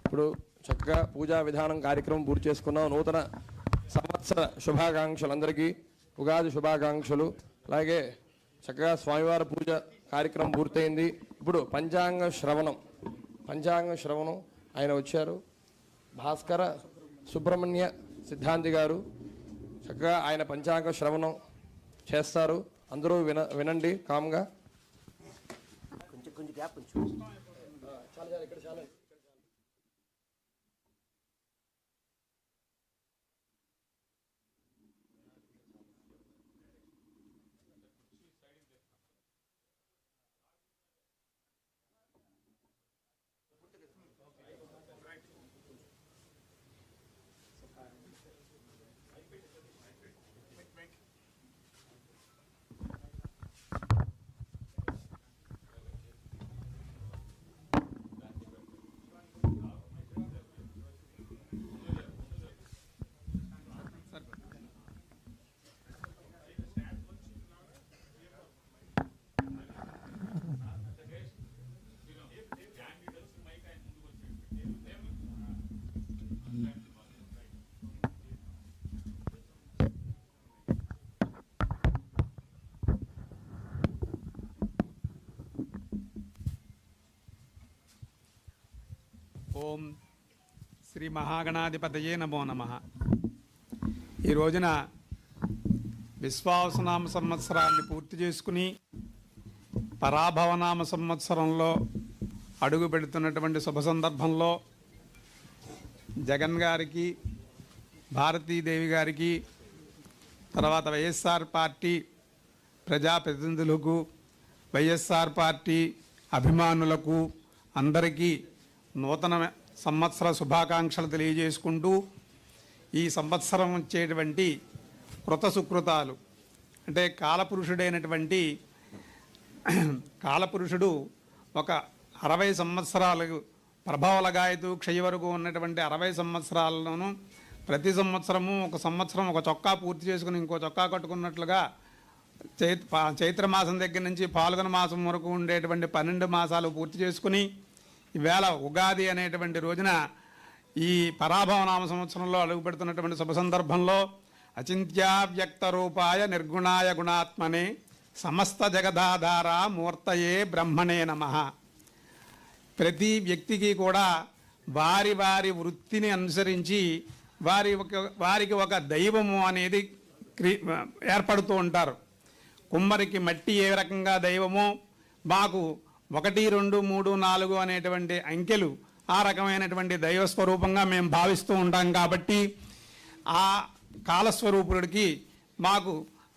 ఇప్పుడు చక్కగా పూజా విధానం కార్యక్రమం పూర్తి చేసుకున్నాం. నూతన సంవత్సర శుభాకాంక్షలు అందరికీ, ఉగాది శుభాకాంక్షలు. అలాగే చక్కగా స్వామివారి పూజ కార్యక్రమం పూర్తయింది. ఇప్పుడు పంచాంగ శ్రవణం ఆయన వచ్చారు. భాస్కర సుబ్రహ్మణ్య సిద్ధాంతి గారు చక్కగా ఆయన పంచాంగ శ్రవణం చేస్తారు. అందరూ వినండి కామ్గా. కొంచెం గ్యాప్ కొంచెం ఇక్కడ చాలా ఓం శ్రీ మహాగణాధిపతయే నమో నమః. ఈ రోజున విశ్వావసనామ సంవత్సరాన్ని పూర్తి చేసుకుని పరాభవనామ సంవత్సరంలో అడుగు పెడుతున్నటువంటి శుభ సందర్భంలో జగన్ గారికి, భారతీదేవి గారికి, తర్వాత వైఎస్ఆర్ పార్టీ ప్రజాప్రతినిధులకు, వైఎస్ఆర్ పార్టీ అభిమానులకు అందరికీ నూతన సంవత్సర శుభాకాంక్షలు తెలియజేసుకుంటూ, ఈ సంవత్సరం వచ్చేటువంటి కృత సుకృతాలు అంటే కాలపురుషుడు ఒక 60 సంవత్సరాలు ప్రభావలగాయతూ క్షయ వరకు ఉన్నటువంటి 60 సంవత్సరాలను ప్రతి సంవత్సరము ఒక సంవత్సరం ఒక చొక్కా పూర్తి చేసుకుని ఇంకో చొక్కా కట్టుకున్నట్లుగా చైత్రమాసం దగ్గర నుంచి పాల్గొన మాసం వరకు ఉండేటువంటి 12 మాసాలు పూర్తి చేసుకుని ఈవేళ ఉగాది అనేటువంటి రోజున ఈ పరాభవనామ సంవత్సరంలో అడుగుపెడుతున్నటువంటి శుభ సందర్భంలో అచింత్యా వ్యక్త రూపాయ నిర్గుణాయ గుణాత్మనే సమస్త జగదాధార మూర్తయే బ్రహ్మణే నమః. ప్రతి వ్యక్తికి కూడా వారి వారి వృత్తిని అనుసరించి వారికి ఒక దైవము అనేది ఏర్పడుతూ ఉంటారు. కుమ్మరికి మట్టి ఏ రకంగా దైవమో మాకు 1, 2, 3, 4 అనేటువంటి అంకెలు ఆ రకమైనటువంటి దైవస్వరూపంగా మేము భావిస్తూ ఉంటాం. కాబట్టి ఆ కాలస్వరూపుడికి మాకు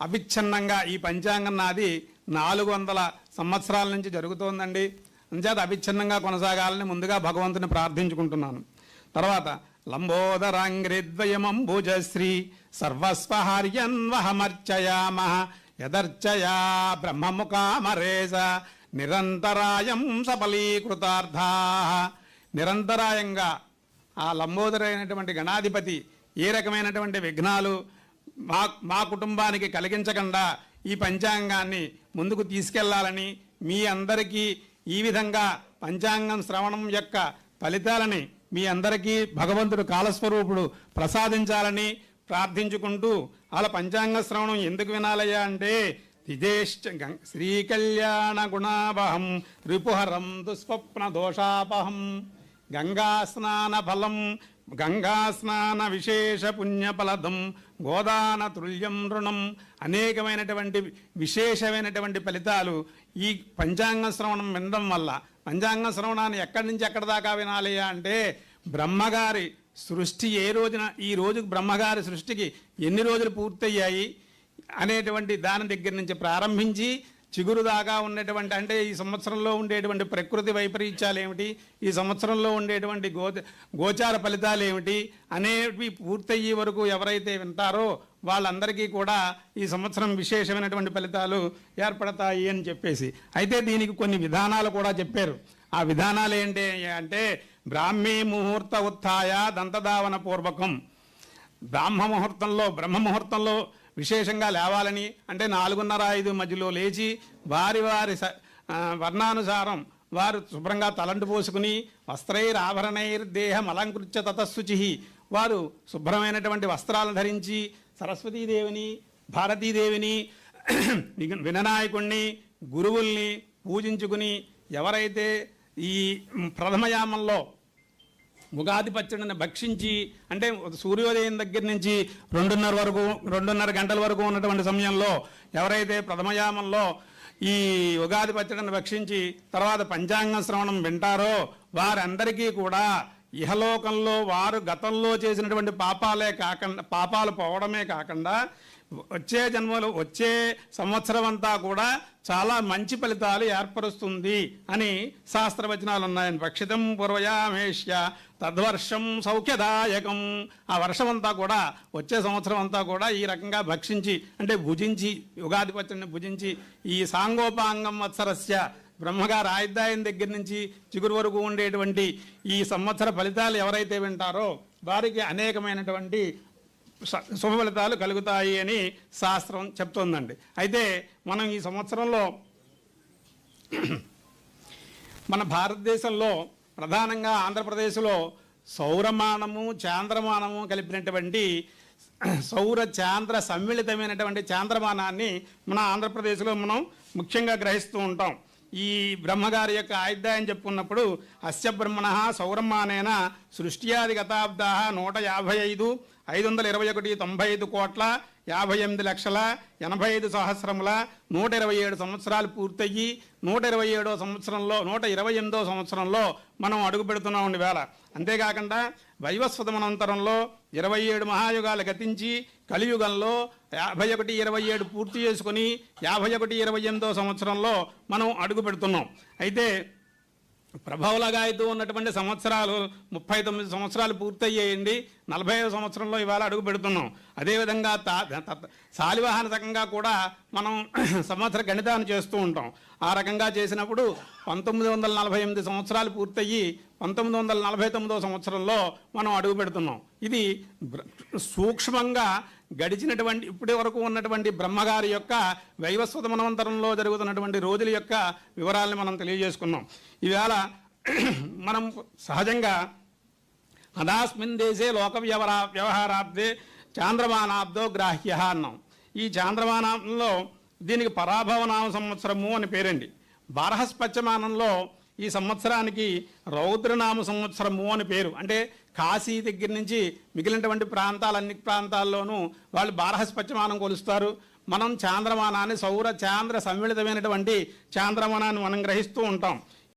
అవిచ్ఛిన్నంగా ఈ పంచాంగం నాది 400 సంవత్సరాల నుంచి జరుగుతోందండి. అంచేత అవిచ్ఛిన్నంగా కొనసాగాలని ముందుగా భగవంతుని ప్రార్థించుకుంటున్నాను. తర్వాత లంబోదరాంగ్రిద్వయమంబుజశ్రీ సర్వస్వహార్యన్వహమర్చయామః యదర్చయా బ్రహ్మముఖామరేస నిరంతరాయం సఫలీకృతార్థా. నిరంతరాయంగా ఆ లంబోదరైనటువంటి గణాధిపతి ఏ రకమైనటువంటి విఘ్నాలు మా కుటుంబానికి కలిగించకుండా ఈ పంచాంగాన్ని ముందుకు తీసుకెళ్లాలని, మీ అందరికీ ఈ విధంగా పంచాంగం శ్రవణం యొక్క ఫలితాలని మీ అందరికీ భగవంతుడు కాలస్వరూపుడు ప్రసాదించాలని ప్రార్థించుకుంటూ, అలా పంచాంగ శ్రవణం ఎందుకు వినాలయ్యా అంటే తిజేశ్చ శ్రీకళ్యాణ గుణావహం రిపుహరం దుస్వప్న దోషాపహం గంగాస్నాన ఫలం గంగాస్నాన విశేష పుణ్యఫలదం గోదాన తుల్యం రుణం. అనేకమైనటువంటి విశేషమైనటువంటి ఫలితాలు ఈ పంచాంగ శ్రవణం వినడం వల్ల. పంచాంగ శ్రవణాన్ని ఎక్కడి నుంచి ఎక్కడి దాకా వినాలి అంటే బ్రహ్మగారి సృష్టి ఏ రోజున, ఈ రోజు బ్రహ్మగారి సృష్టికి ఎన్ని రోజులు పూర్తయ్యాయి అనేటువంటి దాని దగ్గర నుంచి ప్రారంభించి చిగురు దాకా ఉండేటువంటి, అంటే ఈ సంవత్సరంలో ఉండేటువంటి ప్రకృతి వైపరీత్యాలు ఏమిటి, ఈ సంవత్సరంలో ఉండేటువంటి గోచార ఫలితాలు ఏమిటి అనేవి పూర్తయ్యే వరకు ఎవరైతే వింటారో వాళ్ళందరికీ కూడా ఈ సంవత్సరం విశేషమైనటువంటి ఫలితాలు ఏర్పడతాయి అని చెప్పేసి. అయితే దీనికి కొన్ని విధానాలు కూడా చెప్పారు. ఆ విధానాలు ఏంటి అంటే బ్రాహ్మీ ముహూర్త ఉత్థాయ దంతధావన పూర్వకం. బ్రహ్మ ముహూర్తంలో విశేషంగా లేవాలని, అంటే 4:30-5 మధ్యలో లేచి వారి వారి వర్ణానుసారం వారు శుభ్రంగా తలంటు పోసుకుని వస్త్రైరాభరణైర్దేహం అలంకృత్య తతశుచి వారు శుభ్రమైనటువంటి వస్త్రాలను ధరించి సరస్వతీదేవిని భారతీదేవిని వినాయకుణ్ణి గురువుల్ని పూజించుకుని ఎవరైతే ఈ ప్రథమయామంలో ఉగాది పచ్చడిని భక్షించి అంటే సూర్యోదయం దగ్గర నుంచి 2:30 గంటల వరకు ఉన్నటువంటి సమయంలో ఎవరైతే ప్రథమయామంలో ఈ ఉగాది పచ్చడిని భక్షించి తర్వాత పంచాంగ శ్రవణం వింటారో వారందరికీ కూడా ఇహలోకంలో వారు గతంలో చేసినటువంటి పాపాలు పోవడమే కాకుండా వచ్చే జన్మలో వచ్చే సంవత్సరం అంతా కూడా చాలా మంచి ఫలితాలు ఏర్పరుస్తుంది అని శాస్త్రవచనాలు ఉన్నాయని. భక్షితం పూర్వయామేష్య తద్వర్షం సౌఖ్యదాయకం. ఆ వర్షం అంతా కూడా వచ్చే సంవత్సరం అంతా కూడా ఈ రకంగా భక్షించి అంటే భుజించి ఉగాది పచ్చడిని భుజించి ఈ సాంగోపాంగం వత్సరస్య బ్రహ్మగారు ఆయుర్దాయం దగ్గర నుంచి చిగురు వరకు ఉండేటువంటి ఈ సంవత్సర ఫలితాలు ఎవరైతే వింటారో వారికి అనేకమైనటువంటి శుభ ఫలితాలు కలుగుతాయి అని శాస్త్రం చెప్తోందండి. అయితే మనం ఈ సంవత్సరంలో మన భారతదేశంలో ప్రధానంగా ఆంధ్రప్రదేశ్లో సౌరమానము చాంద్రమానము కలిపినటువంటి సౌర చాంద్ర సమ్మిళితమైనటువంటి చాంద్రమానాన్ని మన ఆంధ్రప్రదేశ్లో మనం ముఖ్యంగా గ్రహిస్తూ ఉంటాం. ఈ బ్రహ్మగారి యొక్క ఆయుర్దాయం చెప్పుకున్నప్పుడు అస్య బ్రహ్మణ సౌరమానేన సృష్ట్యాది గతాబ్దా 150,95,95,58,85,85,127 సంవత్సరాలు పూర్తయ్యి 127వ సంవత్సరంలో 128వ సంవత్సరంలో మనం అడుగు పెడుతున్నాం వేళ. అంతేకాకుండా వైవస్వతమనంతరంలో 27 మహాయుగాలు గతించి కలియుగంలో 51-27 పూర్తి చేసుకుని 51-28వ సంవత్సరంలో మనం అడుగు పెడుతున్నాం. అయితే ప్రభావలగాయతూ ఉన్నటువంటి సంవత్సరాలు 39 సంవత్సరాలు పూర్తయ్యేయండి. 40వ సంవత్సరంలో ఇవాళ అడుగు పెడుతున్నాం. అదేవిధంగా శాలివాహన రకంగా కూడా మనం సంవత్సర గణితాన్ని చేస్తూ ఉంటాం. ఆ రకంగా చేసినప్పుడు 1948 సంవత్సరాలు పూర్తయ్యి 1949వ సంవత్సరంలో మనం అడుగు పెడుతున్నాం. ఇది సూక్ష్మంగా గడిచినటువంటి ఇప్పటి వరకు ఉన్నటువంటి బ్రహ్మగారి యొక్క వైవస్వత మనవంతరంలో జరుగుతున్నటువంటి రోజుల యొక్క వివరాలను మనం తెలియజేసుకున్నాం. ఈవేళ మనం సహజంగా అదాస్మిన్ దేశే లోక వ్యవహారాబ్దే చాంద్రమానాబ్దో గ్రాహ్య అన్నాం. ఈ చాంద్రమానంలో దీనికి పరాభవనామ సంవత్సరము అని పేరండి. బారహస్పత్యమానంలో ఈ సంవత్సరానికి రౌద్రనామ సంవత్సరము అని పేరు. అంటే కాశీ దగ్గర నుంచి మిగిలినటువంటి అన్ని ప్రాంతాల్లోనూ వాళ్ళు బారహస్పత్యమానం కొలుస్తారు. మనం చాంద్రమానాన్ని సౌర చాంద్ర సమ్మిళితమైనటువంటి చాంద్రమానాన్ని మనం గ్రహిస్తూ ఉంటాం.